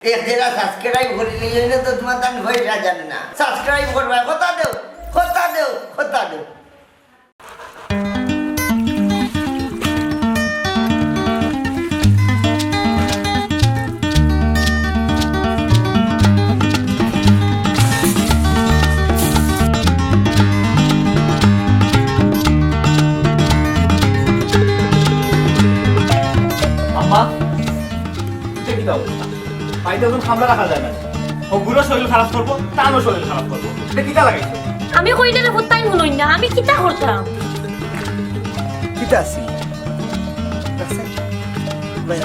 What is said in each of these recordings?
एक जरा सब्सक्राइब कर लिए ना तो तुम्हारा तन भय जा जाने ना सब्सक्राइब करवा होता दो अम्मा तुझे की दाও পাইতে যখন খামলা রাখা যায় না ও বুড়ো শরীর খারাপ করবো তারও শরীর খারাপ করবো এটা কিটা লাগাইছে আমি কইলে না হতাই হলই না আমি কিটা করতাম কিটা আছে ভাই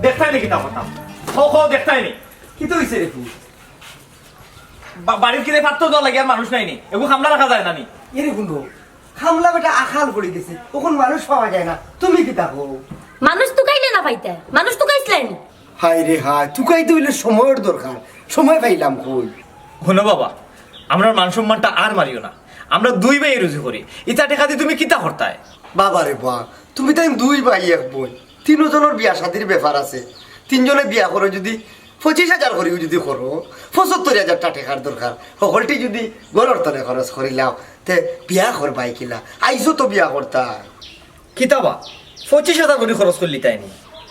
দেখতাই নি কিটা করতাম খো দেখতাই নি কি তো হইছে রে তুই বাড়ির কিনে পাত্র দল লাগে আর মানুষ নাই নি এগো খামলা রাখা যায় না নি এরে গুndo খামলা বেটা আখাল পড়ে গেছে তখন মানুষ পাওয়া যায় না তুমি কিটা কো মানুষ তো কাইলে না পাইতে মানুষ তো কাইছলেন হায় রে হায় তুই কাইতে হইলে সময়ের দরকার সময় পাইলাম কই হলো বাবা আমরা মান সম্মানটা আর মারিও না আমরা দুই ভাই রুজু করি ইটা টাকা দিয়ে তুমি কিটা করতায় বাবা রে বা তুমি তাই দুই ভাই এক বোন তিনজনের বিয়া শাদির ব্যাপার আছে তিনজনে বিয়া করো যদি 25,000 করিও যদি করো 75,000 টাকার দরকার সকলটি যদি গড়র তলে খরচ করিলাও তে বিয়া করবাই কিলা আইসো তো বিয়া করতা কিতাবা 25,000 করে খরচ করলি তাই নি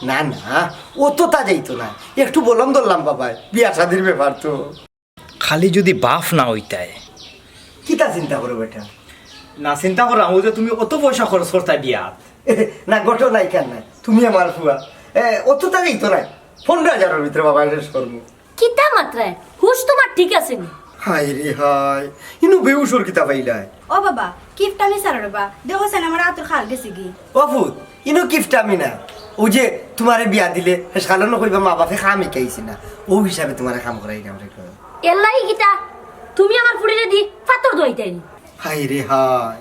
না না ও তো তা যাইতো না একটু বললাম ধরলাম বাবা বিয়া শাদির ব্যাপার তো খালি যদি বাফ না হইতায় কিতা চিন্তা করো বেটা না চিন্তা করো ও যে তুমি অত পয়সা খরচ করতায় বিয়া না গটো নাই কেন নাই তুমি আমার ফুয়া অত তা যাইতো না 15,000 ভিতরে বাবা শেষ করবো কিটা মাত্রায় হুশ তোমার ঠিক আছে নি হায় রে হায় ইনু বেউসর কিতা পাইলাই ও বাবা কিফট আমি সারবা দেখো সেন আমার আতুর খাল গেছে কি অফুত ইনু গিফট আমি না ও যে তোমারে বিয়া দিলে সালানো কইবা মা বাপে খাম খাইছি না ও হিসাবে তোমারে কাম করাই না রে এলাই কিটা তুমি আমার ফুড়িলে দি পাথর দইতাই হায় রে হায়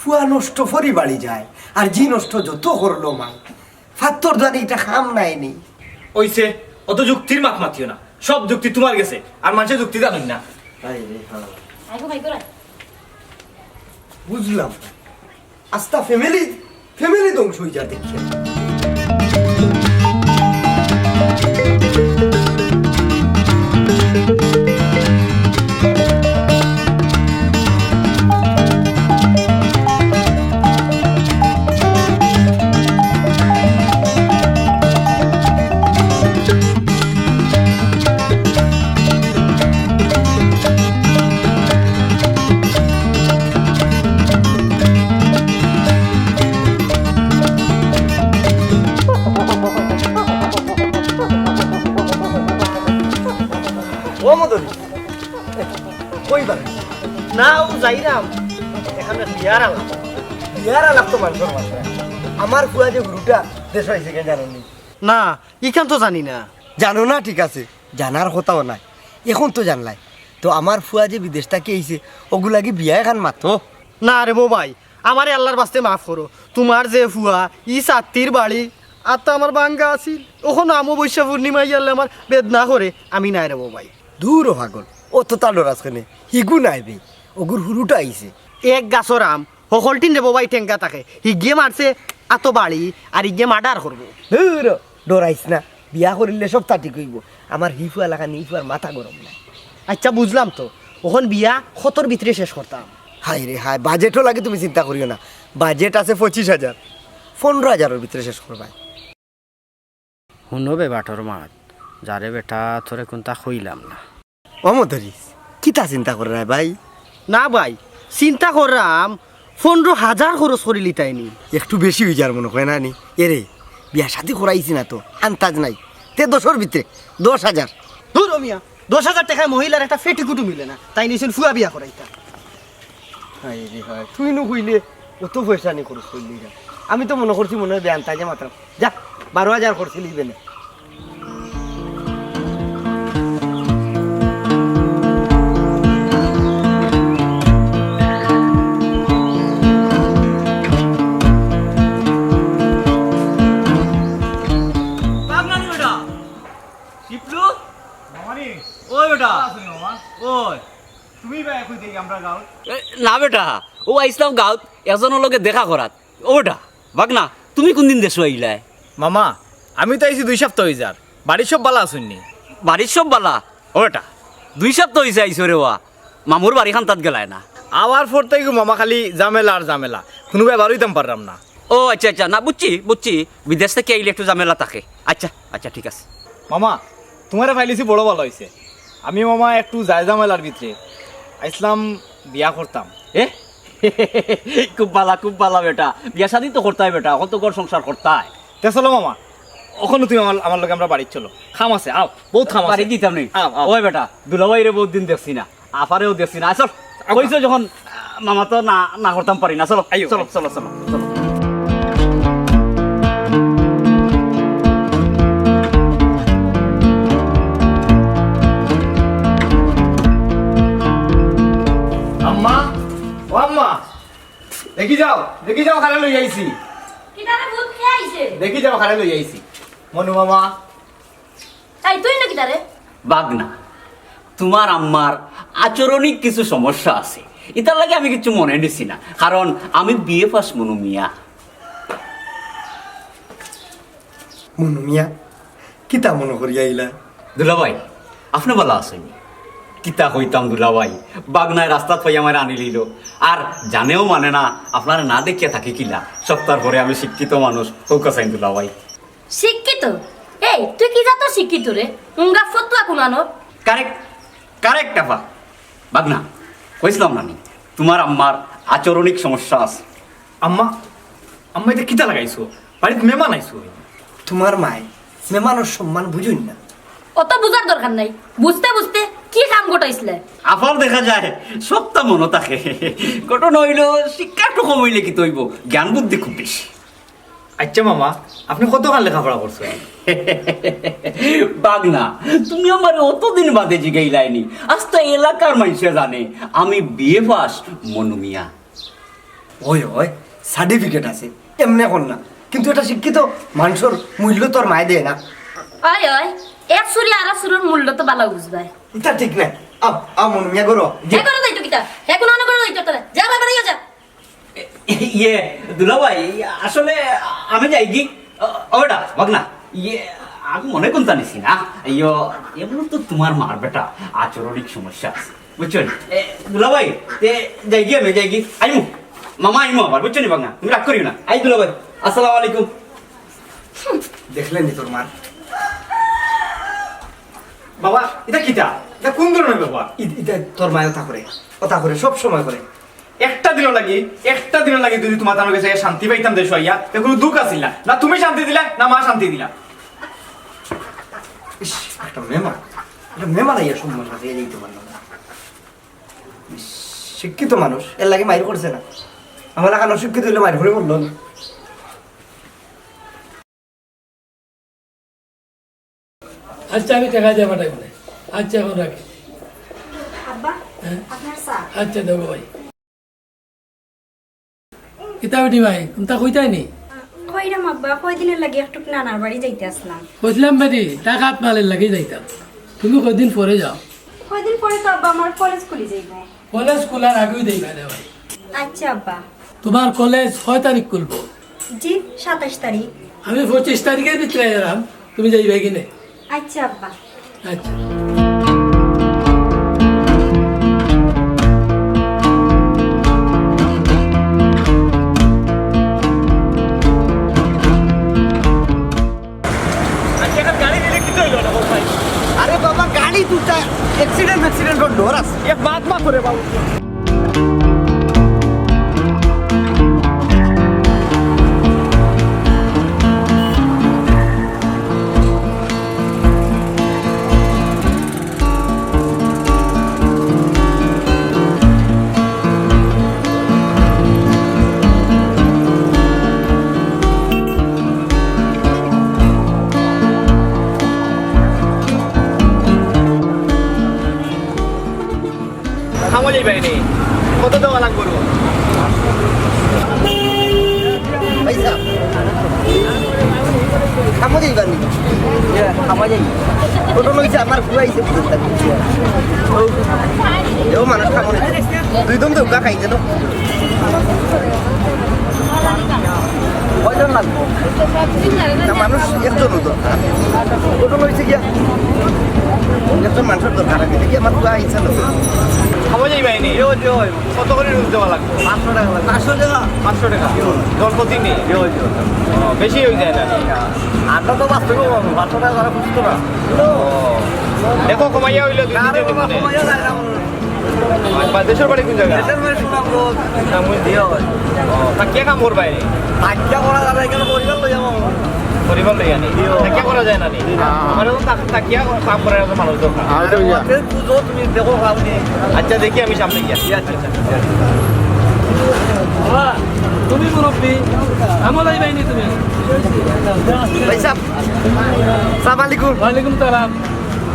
ফুয়া নষ্ট ফরি বাড়ি যায় আর জি নষ্ট যত করলো মা ফাত্তর দানি এটা খাম নাই নি ওইছে অত যুক্তির মাত মাতিও না সব যুক্তি তোমার গেছে আর মানুষের যুক্তি জানুন না হায় রে হায় আইগো ভাই করা বুঝলাম আস্তা ফ্যামিলি ধ্বংস হয়ে যা দেখি ও মদরি কইবা না ও যাইরাম এখানে বিয়ার আলাপ তো মানুষের মাত্রা আমার ফুয়া যে গুরুটা দেশ হয়েছে কেন জানো নি না ইখান তো জানি না জানো না ঠিক আছে জানার কথাও নাই এখন তো জানলাই তো আমার ফুয়া যে বিদেশ থেকে আইছে ওগুলা কি বিয়া এখান মাত্র না রে মোবাই আমারে আল্লাহর বাস্তে মাফ করো তোমার যে ফুয়া ই সাত্তির বাড়ি আর তো আমার বাঙ্গা আছিল ওখানে আমো বৈশা পূর্ণিমা ইয়ালে আমার বেদনা করে আমি নাই রে মোবাই দূর ভাগল ও তো তার ডরাস কেনে হিগু নাই বে ওগুর হুরুটা আইছে এক গাছর আম সকলটিন রে মোবাই টেঙ্কা থাকে হিগে মারছে আত বাড়ি আর ইগে মার্ডার করবো দূর ডরাইস না বিয়া করিলে সব তাটি কইব আমার হিফু এলাকা নিফুয়ার মাথা গরম নাই আচ্ছা বুঝলাম তো ওখান বিয়া কতর ভিতরে শেষ করতাম হাই রে হাই বাজেটও লাগে তুমি চিন্তা করিও না বাজেট আছে 25,000 15,000 ভিতরে শেষ করবা শুনো বে বাটর মাত যারে বেটা তোরে কোনটা কইলাম না অমধরিস কিতা চিন্তা করে না ভাই না ভাই চিন্তা করলাম 15,000 খরচ করিলি তাইনি একটু বেশি হয়ে যার মনে হয় না নি এরে বিয়া শাদি করাইছি না তো আন্তাজ নাই তে 10 ভিতরে 10,000 দূর মিয়া 10,000 টাকায় মহিলার একটা ফেটিকুটু মিলে না তাই নিছেন ফুয়া বিয়া করাইতা হাই রে হাই তুই নু কইলে অত পয়সা নি খরচ করলি না আমি তো মনে করছি মনে হয় বে আন্তাজে মাত্র যা 12,000 খরচ লিবে না না বেটা ও আইসলাম গাঁৱত এজনৰ লগে দেখা কৰাত ও বেটা বাক না তুমি কোনদিন দেশো আহিলাই মামা আমি তো আইছি 2 সপ্তাহ হয়ে যার বাড়ির সব বালা আসুননি বাড়ির সব বালা ও বেটা 2 সপ্তাহ হয়েছে আইসো রে ওয়া মামুর বাড়ি খান তাত গেলায় না আমার পর থেকে মামা খালি ঝামেলা আর ঝামেলা কোনো ব্যবহার হইতাম পারলাম না। ও আচ্ছা আচ্ছা না বুঝছি বিদেশ থেকে আইলে একটু ঝামেলা থাকে আচ্ছা আচ্ছা ঠিক আছে মামা তোমারে ফাইলিছি বড় ভালো হয়েছে। আমি মামা একটু যায় ঝামেলার ভিতরে আইসলাম বিয়া করতাম। এ খুব বালা বেটা বিয়া শাদি তো করতে হয় বেটা এখন তো ঘর সংসার করতে হয় তে চলো মামা ওখানে তুমি আমার লগে আমরা বাড়ি চলো খাম আছে আও বহুত খাম বাড়ি আছে দিতাম নেই আও, আও। ওই বেটা দুলাভাই রে বহুত দিন দেখছি না আফারেও দেখছি না চল কইছো যখন মামা তো না করতাম পারি না চলো আইও, চলো আইও। চলো চলো চলো আম্মা ও আম্মা দেখি যাও খালে লই আইছি কিতারে ভূত খেয়ে আইছে দেখি যাও খালে লই আইছি মনু মামা তাই তুই না কিতারে বাগনা তোমার আম্মার আচরণিক কিছু সমস্যা আছে এটার লাগে আমি কিছু মনে নিছি না কারণ আমি বিয়ে পাস মনু মিয়া মনু মিয়া কিতা মনে করিয়া আইলা দুলাভাই আপনি ভালো আসেনি কিতা হইতাম দুলাভাই বাগনায় রাস্তাত পাই আমার আনি লিল আর জানেও মানে না আপনারা না দেখিয়া থাকি কিলা সপ্তাহ পরে আমি শিক্ষিত মানুষ হোকা চাইন দুলাভাই শিক্ষিত এই তুই কি জাতো শিক্ষিত রে উঙ্গা ফতুয়া কুনানো কারেক্ট আপা বাগনা কইছিলাম না নি, তোমার আম্মার আচরণিক সমস্যা আছে আম্মা এটা কিতা লাগাইছো বাড়িতে মেহমান আইছো তোমার মায় মেহমানের সম্মান বুঝুন না অত বুঝার দরকার নাই বুঝতে বুঝতে কি কাম গোটাইছিলে আফার দেখা যায় সবটা মনে থাকে ঘটনা হইল শিক্ষা একটু কম হইলে কি তৈব জ্ঞান বুদ্ধি খুব বেশি আচ্ছা মামা আপনি কতক্ষণ লেখাপড়া করছেন বাগনা তুমি আমার অতদিন বাদে জিগাইলাইনি আজ তো এলাকার মানুষে জানে আমি বিয়ে পাস মনু মিয়া ওই সার্টিফিকেট আছে এমনি এখন না কিন্তু এটা শিক্ষিত মানুষের মূল্য তোর মায় দেয় না ওই এক সুরি আর সুরের মূল্য তো ভালো বুঝবাই এটা ঠিক না আও মনু মিয়া করো হে করে দাইতো কিতা হে কোন না করে দাইতো তোরে যা বাবা যা ইয়ে দুলাভাই আসলে আমি যাই কি ওটা বাগনা ইয়ে আমি মনে কোনটা নিছি না ইয়ো এগুলো তো তোমার মার বেটা আচরণিক সমস্যা আছে বুঝছো দুলাভাই যাই কি আইমু মামা আইমু আবার বুঝছো নি বাগনা তুমি রাগ করিও না আই দুলাভাই আসসালামু আলাইকুম দেখলেন তোর মার বাবা এটা কিতা এটা কোন ধরনের বাবা এটা তোর মায় কথা করে সব সময় করে একটা দিন লাগি যদি তোমার তার কাছে শান্তি পাইতাম দেশ আইয়া তো কোনো দুঃখ আসিল না তুমি শান্তি দিলা না মা শান্তি দিলা ইস, একটা মেহমান আইয়া সম্মান হারিয়ে যেতে পারলাম না ইস, শিক্ষিত মানুষ এর লাগে মাইর করছে না আমার এলাকার অশিক্ষিত হইলে মাইর করে বললো না আচ্ছা আমি টাকা দিয়ে পাঠাই বলে আচ্ছা এখন রাখি আব্বা হ্যাঁ? আপনার চা আচ্ছা দেবো ভাই কিতাবটি ভাই কোনটা কইতাই নি কইরাম আব্বা কয়দিনের লাগে একটু নানার বাড়ি যাইতে আসলাম কইছিলাম বেদি টাকা হাত মালের লাগে যাইতাম তুমি কয়দিন পরে যাও কয়দিন পরে তো আব্বা আমার কলেজ খুলে যাইব কলেজ খোলার আগেই দেই ভাই ভাই আচ্ছা আব্বা তোমার কলেজ 6 তারিখ খুলবো জি 27 তারিখ আমি 25 তারিখের ভিতরে এলাম তুমি যাইবে কিনে আচ্ছা আব্বা আচ্ছা আরে বাবা গাড়ি দুটা অ্যাক্সিডেন্ট ডর আছে এক বাত মা করে বাবু খামো যাইবে নি কত দেওয়া লাগবো পয়সা খামো যাইবার নি খামো যাই ছোট লইছে আমার ঘুরাইছে এও মানুষ খামো না দুই দম তো খাইছে তো কয়জন লাগবো না মানুষ একজনও দরকার ঘটনা হয়েছে গিয়া একজন মানুষের দরকার আছে দেখি আমার পুরা ইচ্ছা লোক খাওয়া যাই বাইনি কত করে রুজ দেওয়া লাগবে 500 টাকা 500 টাকা জলপতি নেই বেশি হয়ে যায় না আমরা তো বাঁচতে পারবো 500 টাকা তারা বুঝতো না দেখো কমাইয়া হইলে দুই দিন দিতে দেশের বাড়ি কোন জায়গা তা কে কাম করবা পরিবার লই আনি কে করা যায় না আমার তাকিয়া কাম করার মানুষ দরকার তুমি দেখো খাওনি আচ্ছা দেখি আমি সামনে গিয়া বাবা তুমি মুরব্বী আমলাই বাইনি তুমি ভাই সাহেব সালাম আলাইকুম ওয়ালাইকুম সালাম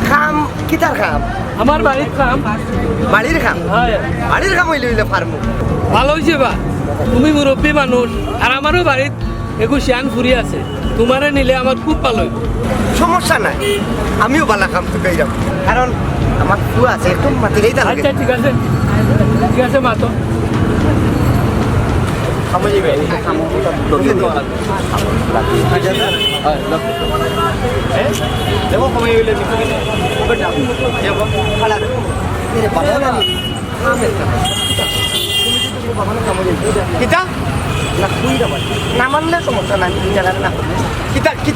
খাম কিতার খাম আমার বাড়ির কাম বাড়ির খাম হয় বাড়ির খাম হইলে হইলে ফার্মু ভালো হয়েছে বা তুমি মুরব্বী মানুষ আর আমারও বাড়িত একটু শিয়ান ফুরি আছে তোমারে নিলে আমার খুব ভালো হইব সমস্যা নাই আমিও বালা খাম তো গাই যাবো কারণ আমার ফুয়া আছে একটু মাতিলেই তার আচ্ছা ঠিক আছে মাতো খাওয়া যাই বাইনি দেখো কমাই হইলে দিতে গেলে কিতা না মানলে সমস্যা নাই জায়গাটা না করলে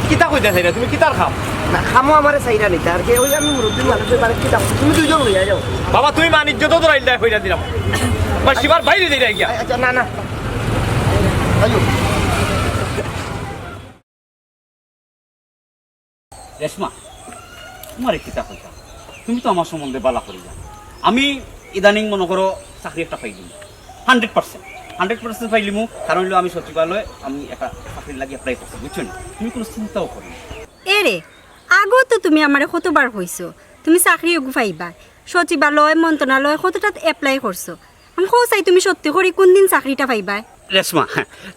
কিতা কইতা চাই তুমি কিতার খাম না খামো আমার চাইরা নিতে আর কি ওই আমি মুরব্বী মানুষের বাড়ি কিতাব তুমি দুইজন লইয়া যাও বাবা তুই বাণিজ্য তো তোরা ইল্লায় কইরা দিলাম বা শিবার বাইরে দিয়ে গিয়া আচ্ছা না না আয়ো রেশমা তোমার কিতা কইতা তুমি তো আমার সম্বন্ধে বালা করি জানো আমি ইদানিং মনে করো চাকরি একটা পাইলিম 100% পাইলিমু কারণ হলো আমি সচিবালয়ে আমি একটা চাকরির লাগি অ্যাপ্লাই করছি বুঝছো না তুমি কোনো চিন্তাও করো না এরে আগো তো তুমি আমারে কতবার কইছো তুমি চাকরি ওগু পাইবা সচিবালয় মন্ত্রণালয় কতটাত এপ্লাই করছো আমি চাই তুমি সত্যি করে কোন দিন চাকরিটা পাইবা রেশমা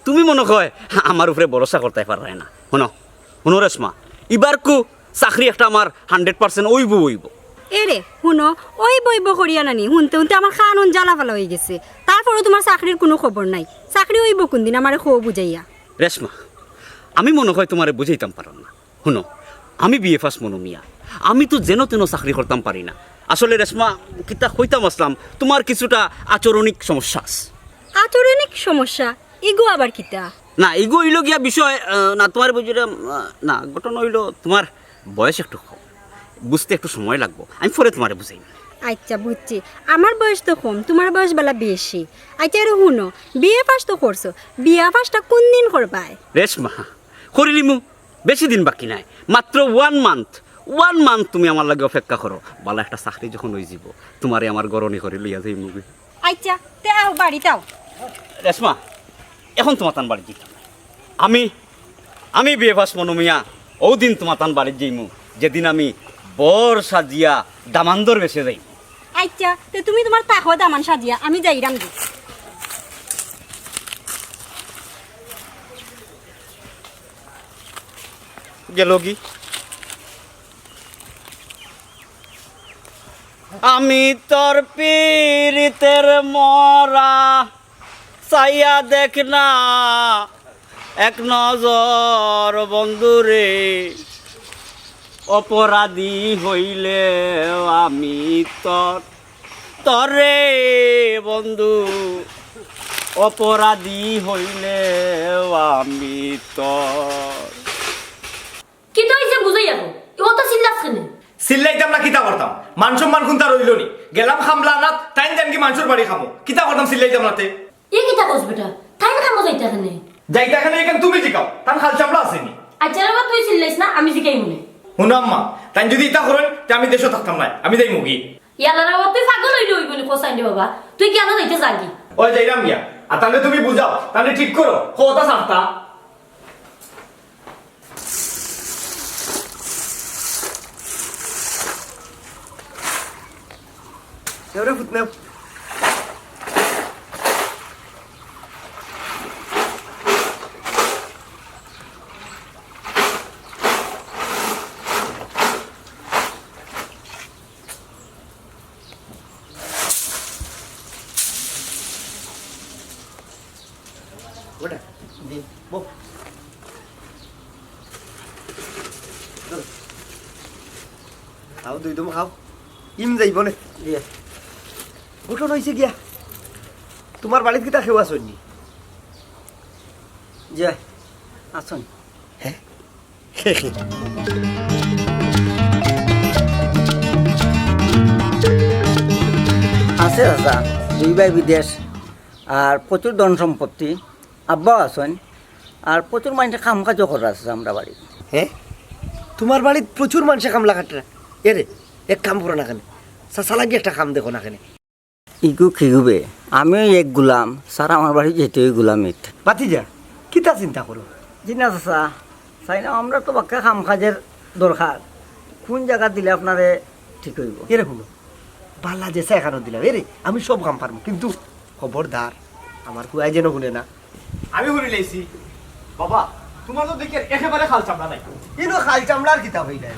তুমি মনে হয় আমার উপরে ভরসা করতে পারবে না শুনো রেশমা এবার কু চাকরি একটা আমার 100% ওইব এরে শুনো ওই বইব করিয়া নানি শুনতে শুনতে আমার খানুন জ্বালা ফালা হয়ে গেছে তারপরেও তোমার চাকরির কোনো খবর নাই চাকরি হইব কোন দিন আমার খো বুঝাইয়া রেশমা আমি মনে হয় তোমারে বুঝাইতাম পারো না শুনো আমি বিএ ফার্স্ট মনো মিয়া আমি তো যেন তেন চাকরি করতাম পারি না আসলে রেশমা কিতা কইতাম আসলাম তোমার কিছুটা আচরণিক সমস্যা আছে আচরণিক সমস্যা ইগো আবার কিতা না এগো হইল গিয়া বিষয় না তোমার বুঝলে না ঘটনা হইল তোমার বয়স একটু কম বুঝতে একটু সময় লাগবো আমি পরে তোমারে বুঝাই আচ্ছা বুঝছি আমার বয়স তো কম তোমার বয়স বেলা বেশি আচ্ছা আর শুনো বিয়ে পাস তো করছো বিয়া পাসটা কোন দিন করবাই রেশমা করিলিমু বেশি দিন বাকি নাই মাত্র 1 মান্থ তুমি আমার লাগে অপেক্ষা করো বালা একটা চাকরি যখন হয়ে যাব তোমারে আমার গরনি করে লইয়া যাই মুভি আচ্ছা তে আও বাড়িতে আও রেশমা এখন তোমার তান বাড়ি যেতাম আমি বিয়ে ফাস মনুমিয়া ও দিন তোমার তান বাড়ি যাইমু যেদিন আমি বর সাজিয়া দামান্দর বেসে যাই আচ্ছা তে তুমি তোমার তাকো দামান সাজিয়া আমি যাইরাম দি গেল কি আমি তোর পীড়িতের মরা চাইয়া দেখ না এক নজর বন্ধুরে অপরাধী হইলে আমি তরে বন্ধু অপরাধী হইলে আমি তোর কি তো হইছে বুঝাই যাবো ও তো চিল্লাস কেন সিল্লাইতাম না কিতা করতাম মান সম্মান কোনটা রইল নি গেলাম খামলা না তাই জান কি মানুষের বাড়ি খামো কিতা করতাম সিল্লাইতাম নাতে এ কিতা কস বেটা তাই না কামো যাইতা কেন যাইতা এখানে এখানে তুমি জিকাও তান খাল চামড়া আসেনি আচ্ছা বাবা তুই চিল্লাইস না আমি জিকাই মনে হুনাম্মা তাই যদি ইতা করেন তে আমি দেশে থাকতাম না আমি যাই মুগি ইয়ালা বাবা তুই পাগল হইলি হইব নি কোসাই দে বাবা তুই কেন যাইতে জাগি ওই যাইরাম গিয়া আর তাহলে তুমি বুঝাও তাহলে ঠিক করো কথা সারতা এবারে ফুটনে ওটা দি বো খাও দুই দম খাও ইম যাইব নে দিয়া গঠন হয়েছে গিয়া তোমার বাড়িতে কিতা খেয়ে আসনি যে আসুন হ্যাঁ আছে দাদা দুই ভাই বিদেশ আর প্রচুর ধন সম্পত্তি আব্বাও আছেন আর প্রচুর মানুষের কাম কাজও করা আছে আমরা বাড়ি হ্যাঁ তোমার বাড়িতে প্রচুর মানুষের কামলা কাটরা এরে এক কাম করো না কেন চাষা লাগি একটা কাম দেখো না কেন ইগু খিগুবে আমিও এক গুলাম স্যার আমার বাড়ি যেতে ওই গুলামিত বাতি যা কিতা চিন্তা করো জি না চাচা চাই না আমরা তো বাক্কা কাম কাজের দরকার কোন জায়গা দিলে আপনারে ঠিক হইব এরে শুনো বাল্লা যে এখানে দিলাম এরে আমি সব কাম পারবো কিন্তু খবরদার আমার কুয়াই যেন শুনে না আমি শুনি লাইছি বাবা তোমার তো দেখি একেবারে খাল চামড়া নাই ইনো খাল চামড়ার কিতাব হই না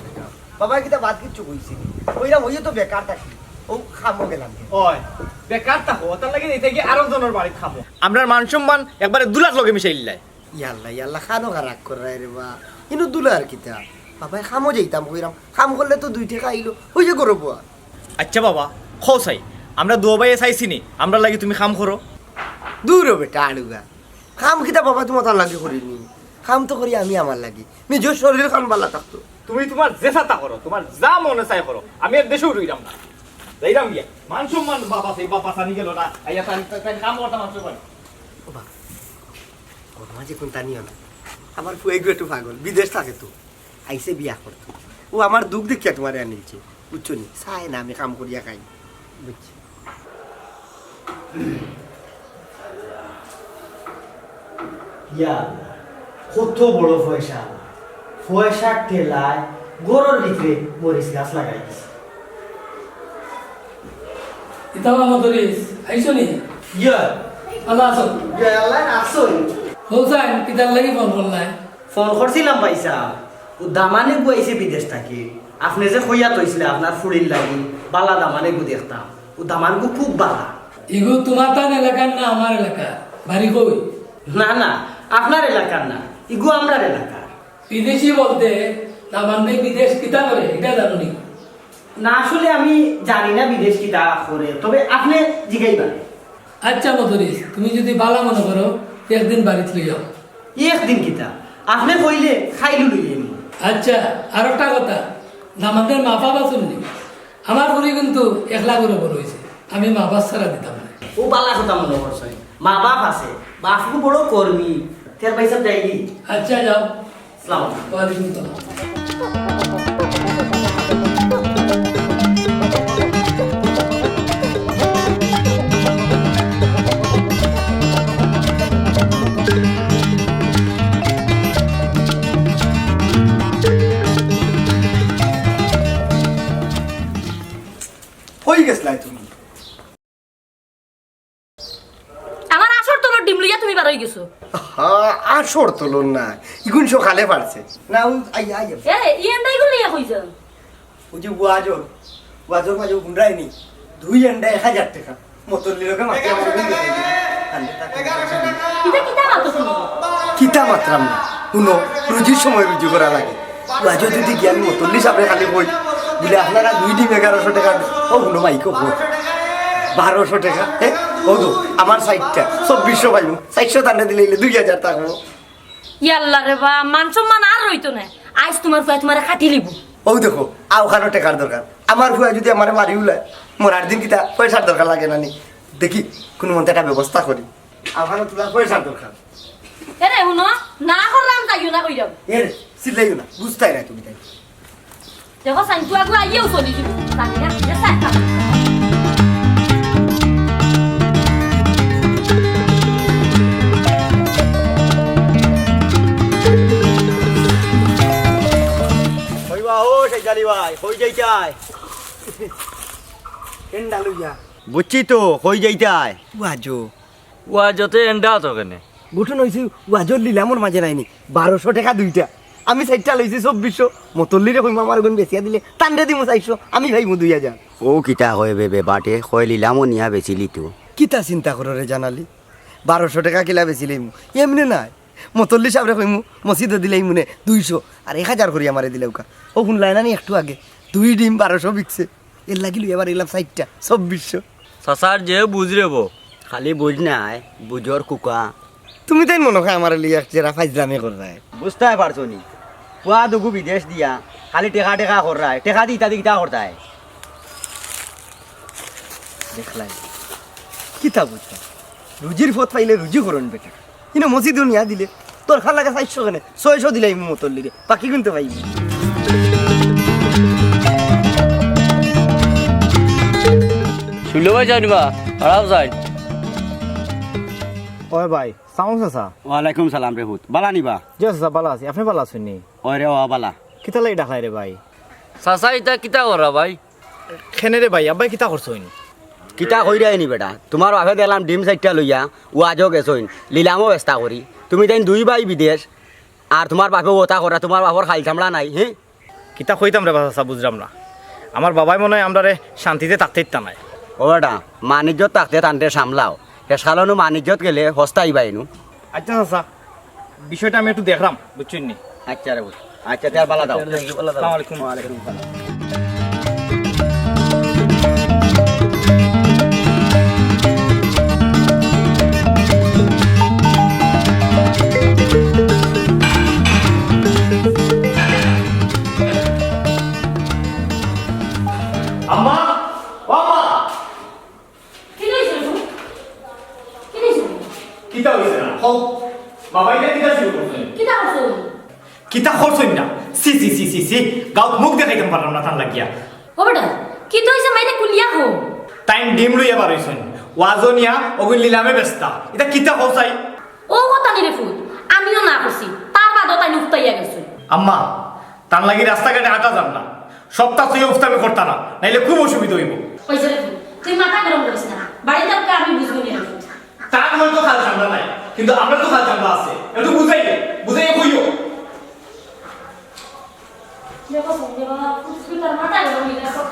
বাবা কিতাব বাদ কিচ্ছু কইছি ওইরাম হইয়ে তো বেকার থাকি ও খামো গেলাম ওই বেকার থাকো তার লাগে এই থেকে আরো জনের বাড়ি খাবো আমরার মান সম্মান একবারে দুলাখ লগে মিশাই লাই ইয়াল্লা খানো খারাপ করে রে বা ইনো দুলার কিতাব বাবাই খামো যাইতাম কইরাম খাম করলে তো 2 টাকা আইলো ওই যে করবো আচ্ছা বাবা খো চাই আমরা দু ভাইয়ে চাইছি নি আমরা লাগি তুমি কাম করো দূর বেটা আড়ুগা খাম কিতাব বাবা তোমার তার লাগে করিনি খাম তো করি আমি আমার লাগি নিজের শরীর খান বালা থাকতো তুমি তোমার যে সাতা করো তোমার যা মনে চাই করো আমি আর দেশেও রইলাম না যাইরাম গিয়া মান সম্মান বাবা সেই বাবা সানি গেল না আইয়া তাই কাম করতে মানুষ পারে ওর মাঝে কোন টানিও না আমার ফুয়েগু একটু পাগল বিদেশ থাকে তো আইসে বিয়া করতো ও আমার দুঃখ দেখিয়া তোমার আনিয়েছে বুঝছো নি চায় না আমি কাম করিয়া খাই বুঝছি কত বড় পয়সা পয়সা ঠেলায় গরুর ভিতরে মরিচ গাছ লাগাই দিছে ইতাবা মদরিস আইছো নি আল্লাহ আসো হোসাইন কিতার লাগি ফোন করলাই ফোন করছিলাম পয়সা ও দামানে গুয়াইছে বিদেশ থাকি আপনি যে খইয়াত হইছিলে আপনার ফুড়ির লাগি বালা দামানে গু দেখতাম ও দামানগু খুব বালা ইগো তোমার তান এলাকার না আমার এলাকা বাড়ি কই না না আপনার এলাকার না ইগু আমরার এলাকার বিদেশি বলতে তার মানে বিদেশ কিতা করে এটা জানো নি না আসলে আমি জানি না বিদেশ কি তা করে তবে আপনি জিগাইবেন আচ্ছা মদরিস তুমি যদি বালা মনে করো একদিন বাড়িতে লই যাও একদিন কিতা আপনি কইলে খাইলু লইয়ে নি আচ্ছা আর একটা কথা আমাদের মা বাবা শুনলি আমার ঘরে কিন্তু একলা করে বড় হয়েছে আমি মা বাবা ছাড়া দিতাম না ও বালা কথা মনে করছে মা বাপ আছে বাপু বড় কর্মী তের পয়সা দেয়নি আচ্ছা যাও সালাম ওয়ালাইকুম আসসালাম হয়ে গেছলাই তুমি আমার আসর তোর ডিম লইয়া তুমি বার হয়ে গেছো হ্যাঁ আসর তোলন না ইগুন সকালে পারছে না ও আইয়া আইয়া ইয়েন্দাই গুলো ইয়া কইছ ওই যে ওয়াজর মাঝে গুন্ডায়নি 2 এন্ডা 1000 টাকা মতলি লোকে মাত্রা কিতা কিতা মাতো তুমি কিতা মাত্রাম না শুনো রুজির সময় রুজি করা লাগে ওয়াজর যদি জ্ঞান মতলি সামনে খালি কই বলে আপনারা 2 ডিম 1100 টাকা ও শুনো মাইকো 1200 টাকা হ্যাঁ ও তো আমার সাইডটা 2400 পাইবো 400 টাকা দিলে 2000 টাকা ইয়াল্লা রে বা মান সম্মান আর রইতো না আজ তোমার ফুয়া তোমারে খাটি লিব ও দেখো আওখানো টাকার দরকার আমার ফুয়া যদি আমার মারি উলায় মরার দিন কিতা পয়সার দরকার লাগে না নি দেখি কোনো মতে একটা ব্যবস্থা করি আওখানো তোলা পয়সার দরকার এরে হুনো না করলাম যাইও না কইরাম এর সিলাইও না বুঝতাই না তুমি তাই দেখো সাইন্টু আগু আইও চলি দিব জানি না এটা বুঝছি তো কই যাইতাই ওয়াজো ওয়াজতে এন্ডা তো কেনে গঠন হয়েছে ওয়াজর লিলামর মাঝে নাইনি 1200 টাকা দুইটা আমি সাইডটা লইছি 2400 মতল্লিরে কইম আমার গুণ বেচিয়া দিলে টান্ডে দিমু 400 আমি ভাইমু 2000 ও কিতা কয় বেবে বাটে কয় লিলামও নিয়া বেচিলি তো কিতা চিন্তা করো রে জানালি 1200 টাকা কিলা বেচিলাম এমনি নাই মতল্লি সাবরে কইমু মসজিদে দিলাই মুনে 200 আর 1000 করি আমারে দিলে ওকা ও শুনলাই না নি একটু আগে 2 ডিম 1200 বিকছে এর লাগিল এবার এলাম 60টা 2400 চাচার যে বুঝ রে বো খালি বুঝ নাই বুঝর কুকা তুমি তাই মনে হয় আমার লিয়া যারা ফাইজলামি করবে বুঝতে পারছো নি পুয়া দুগু বিদেশ দিয়া খালি টেকা টেকা কর রায় টেকা দি ইত্যাদি কিতা করতে হয় দেখলাই কিতা বুঝতা রুজির পথ পাইলে রুজি করুন বেটা কিন্তু মসজিদও নিয়া দিলে তোর খাল লাগে 400 কেনে 600 দিলে আমি মতল লিরে বাকি কিনতে পাইবি শুনলো ভাই জানিবা আরাম যাই ওই ভাই সাউন্ড চাচা ওয়ালাইকুম সালাম রে হুত বালা নিবা জি চাচা ভালো আছি আপনি ভালো আছেন নি ওই রে ও বালা কিতা লাগি ডাকলাই রে ভাই চাচা ইটা কিতা করা ভাই খেনে রে ভাই আব্বাই কিতা করছইন কিতা কইরাই নি বেটা তোমার বাপে দেখলাম ডিম 4টা লইয়া ওয়াজও গেছইন লিলামও ব্যস্তা করি তুমি তাই 2 ভাই বিদেশ আর তোমার বাপে ওটা করা তোমার বাপর খাল চামড়া নাই হ্যাঁ কিতা কইতাম রে চাচা বুঝলাম না আমার বাবাই মনে হয় আমরা শান্তিতে থাকতে ইচ্ছা নাই ও বেটা মানিজ্যত থাকতে টানতে সামলাও হেসালানো মানিজ্যত গেলে হস্তাই বাইনু আচ্ছা চাচা বিষয়টা আমি একটু দেখলাম বুঝছেন নি আচ্ছা রে আচ্ছা তার বালা দাও আসসালামু আলাইকুম ওয়ালাইকুম সালাম আম্মা ও আম্মা কি হইছে কি হইছে কিতা হইছে না হও বাবা এটা কিতা শুরু করছে কি তা হইছে কিতা করছই না সি সি সি সি সি গাউত মুখ দেখাইতাম পারলাম না তান লাগিয়া ও বেটা কি তো হইছে মাইরে কুলিয়া হো টাইম ডিম লইয়া বারইছন ওয়াজনিয়া ওগুন লিলামে ব্যস্তা এটা কিতা কইছাই ও কথা নি রে ফুট আমিও না করছি তার বাদও তাই নুফতাইয়া গেছে আম্মা তান লাগি রাস্তাঘাটে হাঁটা যাব না সপ্তাহ তুই উফতামি করতা না নাইলে খুব অসুবিধা হইব কইছে রে ফুট তুই মাথা গরম করিস না বাড়িতে আমি বুঝবো না তার মনে তো খাল চামড়া নাই কিন্তু আমরা তো খাল চামড়া আছে একটু বুঝাইলে বুঝাইয়ে কইও দেখো সঙ্গে বাবা ফুসফুস মাথা গরম হইলা সব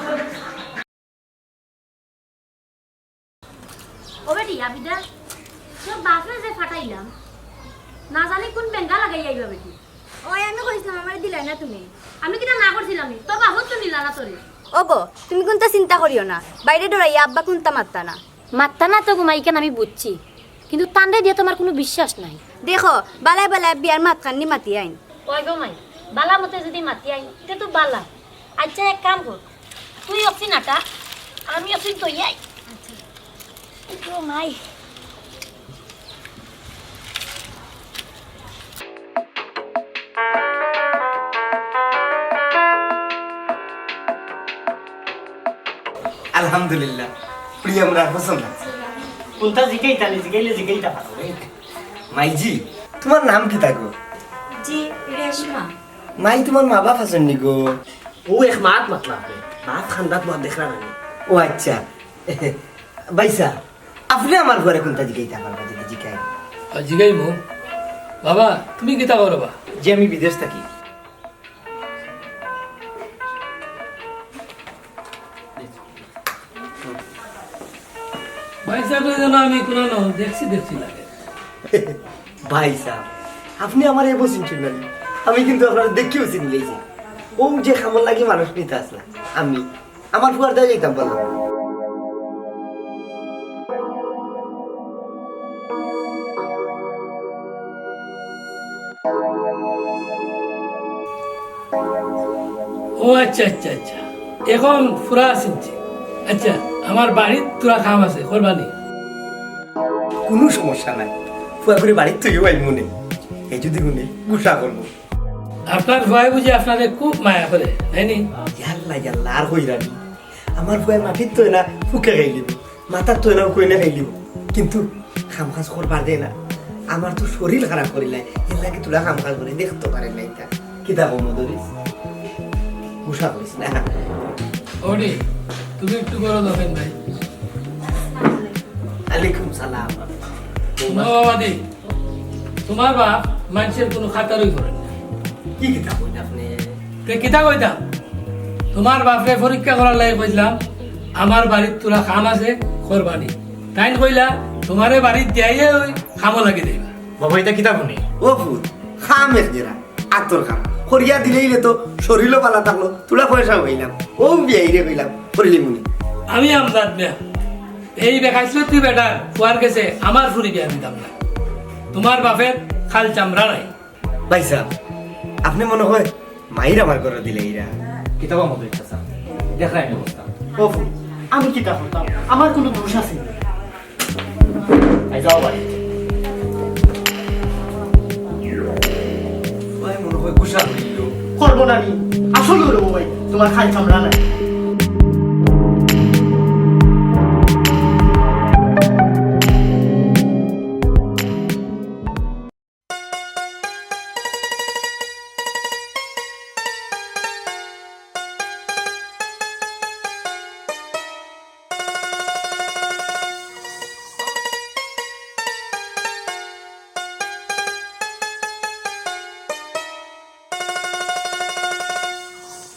ও বেটি আবিদা সব বাসে যে ফাটাইলাম না জানি কোন বেঙ্গা লাগাই আইবা বেটি ওই আমি কইছিলাম আমার দিলাই না তুমি আমি কিটা না করছিলাম তো বাবু তো নিলা না তোরে ওগো তুমি কোনটা চিন্তা করিও না বাইরে ডরাইয়া আব্বা কোনটা মাত্তা না মাত্তা না তো ঘুমাইকেন আমি বুঝছি কিন্তু তান্ডে দিয়ে তোমার কোনো বিশ্বাস নাই দেখো বালায় বালায় বিয়ার মাত কান্নি মাতি আইন ওই গো মাই বালা মতে যদি মাতি আই তে তো বালা আচ্ছা এক কাম কর তুই অপসি নাটা আমি অপসি তো ইয়াই আচ্ছা ও মাই আলহামদুলিল্লাহ প্রিয় আমরা পছন্দ কোনটা জিগাইতা পারো মাইজি তোমার নাম কি থাকো জি রেশমা মাই তোমার মা বাপ আছেন নি গো ও এক মাত মতলব বাপ খানদাত মত দেখরা না ও আচ্ছা বাইসা আপনি আমার ঘরে কোনটা জিগাইতা পারবা যদি জিগাই জিগাই মো বাবা তুমি কিতা করবা যে আমি বিদেশ থাকি ভাই সাহেব যেন আমি কোনো দেখছি লাগে ভাই সাহেব আপনি আমার এ বসিন শুনবেন আমি কিন্তু আপনার দেখিও চিনি লেছি ও যে খামর লাগি মানুষ নিতে আসলা আমি আমার ফুয়ার দেওয়া যেতাম বললাম ও আচ্ছা আচ্ছা আচ্ছা এখন ফুরা আসিনছি আচ্ছা আমার বাড়ির তোরা খাম আছে কোরবানি কোনো সমস্যা নাই ফুয়া করে বাড়ির থেকে ভাই মনে এই যদি গুনে গুসা করবো আপনার ভাই বুঝি আপনাদের খুব মায়া করে তাইনি ইয়াল্লা ইয়াল্লা আর হইরানি আমার ফুয়া মাটির তো না ফুকে খাইলিব মাথার তো না কই না খাইলিব কিন্তু খাম কাজ করবার দে না আমার তো শরীর খারাপ করিলাই এর লাগে তোরা খাম কাজ করে দেখতে পারে না এটা কিতা কমো ধরিস গুসা করিস না ওডি তুমি একটু করো দেখেন ভাই আলাইকুম সালাম বাবাদি তোমার বাপ মানুষের কোনো খাতারই করেন না কি কিতা কইন আপনি তে কিতা কইতাম তোমার বাপরে পরীক্ষা করার লাগে কইলাম আমার বাড়ির তোরা খাম আছে কোরবানি তাই কইলা তোমারে বাড়ির দিয়াইয়ে ওই খামো লাগি দেবা বাবা এটা কিতা কোনি ও ফুল খাম এক জেরা আতর খাম করিয়া দিলেই তো শরীরও পালা থাকলো তোরা পয়সা হইলাম ও বিয়াইরে হইলাম করিলি মুনি আমি আমজাদ মিয়া এই দেখাইছিল তুই বেটা ফুয়ার গেছে আমার ফুরি বিয়া দিতাম না তোমার বাপের খাল চামড়া নাই ভাই সাহেব আপনি মনে হয় মাইর আমার করে দিলে এইরা কিতাবা মতো ইচ্ছা স্যার দেখাই আমি অবস্থা ওফু আমি কিতা করতাম আমার কোনো দোষ আছে আই যাও বাড়ি ভাই মনে হয় কুশাল হইল করবো না আমি আসল করবো ভাই তোমার খাই চামড়া নাই